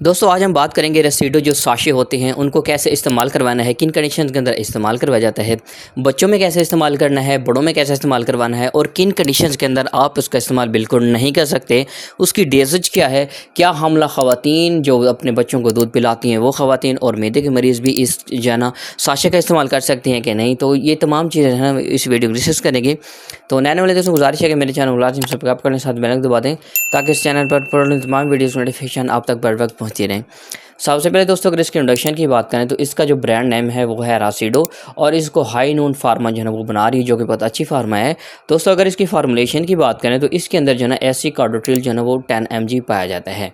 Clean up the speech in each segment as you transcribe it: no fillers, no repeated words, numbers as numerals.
दोस्तों आज हम बात करेंगे रेसिडो जो साशे होते हैं उनको कैसे इस्तेमाल करवाना है, किन कंडीशंस के अंदर इस्तेमाल करवाया जाता है, बच्चों में कैसे इस्तेमाल करना है, बड़ों में कैसे इस्तेमाल करवाना है और किन कंडीशंस के अंदर आप उसका इस्तेमाल बिल्कुल नहीं कर सकते, उसकी डोसेज क्या है, क्या हामला ख़वातीन जो अपने बच्चों को दूध पिलाती हैं वो ख़वातीन और मैदे के मरीज़ भी इस जो है ना साशे का इस्तेमाल कर सकते हैं कि नहीं। तो ये तमाम चीज़ें हैं ना इस वीडियो में डिस्कस करेंगे। तो नए वाले दोस्तों गुजारिश है कि मेरे चैनल लाजम सब्सक्राइब करने साथ बेल दबा दें ताकि इस चैनल पर तमाम वीडियोज़ नोटिफिकेशन आप तक बर वक्त पहुँचती रहें। सबसे पहले दोस्तों अगर इसके इंट्रोडक्शन की बात करें तो इसका जो ब्रांड नेम है वो है रासिडो और इसको हाई नून फार्मा जो है ना वो बना रही है, जो कि बहुत अच्छी फार्मा है। दोस्तों अगर इसकी फार्मूलेशन की बात करें तो इसके अंदर जो है ना एसी कार्डोट्रिल जो है ना वो 10 mg पाया जाता है।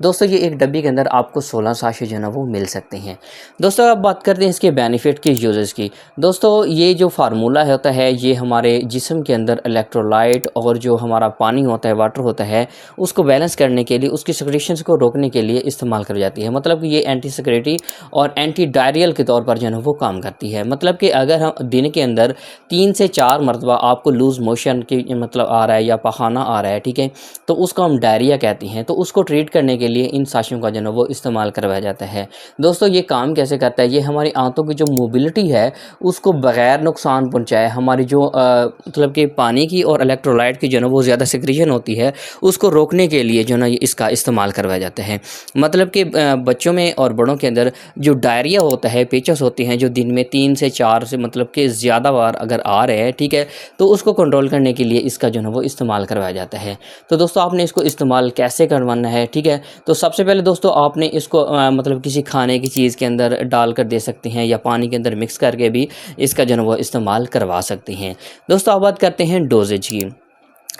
दोस्तों ये एक डब्बी के अंदर आपको 16 साशे जो है ना वो मिल सकते हैं। दोस्तों अब बात करते हैं इसके बेनिफिट की, यूजेस की। दोस्तों ये जो फार्मूला होता है ये हमारे जिस्म के अंदर इलेक्ट्रोलाइट और जो हमारा पानी होता है, वाटर होता है, उसको बैलेंस करने के लिए, उसकी सिक्रेशंस को रोकने के लिए इस्तेमाल कर जाती है। मतलब कि ये एंटी सिक्रेटरी और एंटी डायरियल के तौर पर जो है ना वो काम करती है। मतलब कि अगर हम दिन के अंदर 3 से 4 मरतबा आपको लूज़ मोशन की मतलब आ रहा है या पखाना आ रहा है, ठीक है, तो उसको हम डायरिया कहते हैं। तो उसको ट्रीट करने के लिए इन साशियों का जो है वो इस्तेमाल करवाया जाता है। दोस्तों ये काम कैसे करता है, ये हमारी आंतों की जो मोबिलिटी है उसको बग़ैर नुकसान पहुंचाए, हमारी जो मतलब कि पानी की और इलेक्ट्रोलाइट की जो है वो ज़्यादा सिक्रीशन होती है उसको रोकने के लिए जो है ना इसका इस्तेमाल करवाया जाता है। मतलब कि बच्चों में और बड़ों के अंदर जो डायरिया होता है, पेचस होती हैं जो दिन में 3 से 4 से मतलब कि ज़्यादा बार अगर आ रहे हैं, ठीक है, तो उसको कंट्रोल करने के लिए इसका जो है वो इस्तेमाल करवाया जाता है। तो दोस्तों आपने इसको इस्तेमाल कैसे करवाना है, ठीक है, तो सबसे पहले दोस्तों आपने इसको मतलब किसी खाने की चीज़ के अंदर डाल कर दे सकते हैं या पानी के अंदर मिक्स करके भी इसका जो है वो इस्तेमाल करवा सकते हैं। दोस्तों अब बात करते हैं डोजेज की।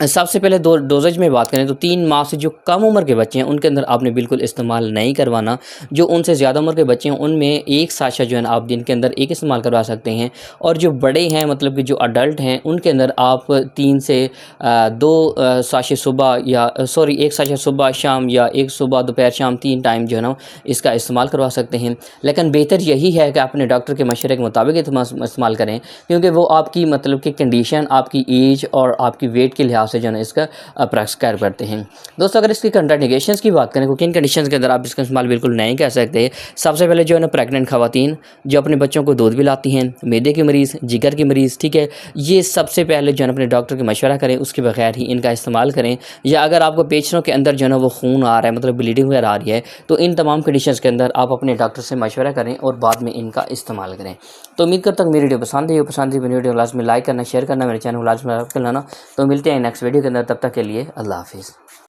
सबसे पहले डोजेज में बात करें तो 3 माह से जो कम उम्र के बच्चे हैं उनके अंदर आपने बिल्कुल इस्तेमाल नहीं करवाना। जो उनसे ज़्यादा उम्र के बच्चे हैं उनमें एक साशा जो है ना आप दिन के अंदर एक इस्तेमाल करवा सकते हैं और जो बड़े हैं मतलब कि जो अडल्ट हैं उनके अंदर आप 3 से 2 साशे सुबह या सॉरी 1 साशा सुबह शाम या 1 सुबह दोपहर शाम 3 टाइम जो है ना इसका इस्तेमाल करवा सकते हैं। लेकिन बेहतर यही है कि अपने डॉक्टर के मशवरे के मुताबिक इस्तेमाल करें, क्योंकि वो आपकी मतलब कि कंडीशन, आपकी एज और आपकी वेट के लिहाज से जो है इसका प्रेस्क्राइब करते हैं। दोस्तों अगर इसकी कंट्राइंडिकेशंस की बात करें तो किन कंडीशंस के अंदर आप इसका इस्तेमाल बिल्कुल नहीं कर सकते। सबसे पहले जो है ना प्रेग्नेंट ख़वातीन जो अपने बच्चों को दूध पिलाती हैं, मैदे के मरीज़, जिगर के मरीज़, ठीक है, ये सबसे पहले जो है अपने डॉक्टर का मशवरा करें, उसके बगैर ही इनका इस्तेमाल करें। या अगर आपको पेचनों के अंदर जो है ना वो खून आ रहा है, मतलब ब्लीडिंग वगैरह आ रही है, तो इन तमाम कंडीशंस के अंदर आप अपने डॉक्टर से मशवरा करें और बाद में इनका इस्तेमाल करें। तो उम्मीद करता हूँ मेरी वीडियो पसंद है वीडियो लाजमी लाइक करना, शेयर करना, मेरे चैनल को लाजमी सब्सक्राइब करना। तो मिलते हैं नेक्स्ट वीडियो के अंदर, तब तक के लिए अल्लाह हाफिज़।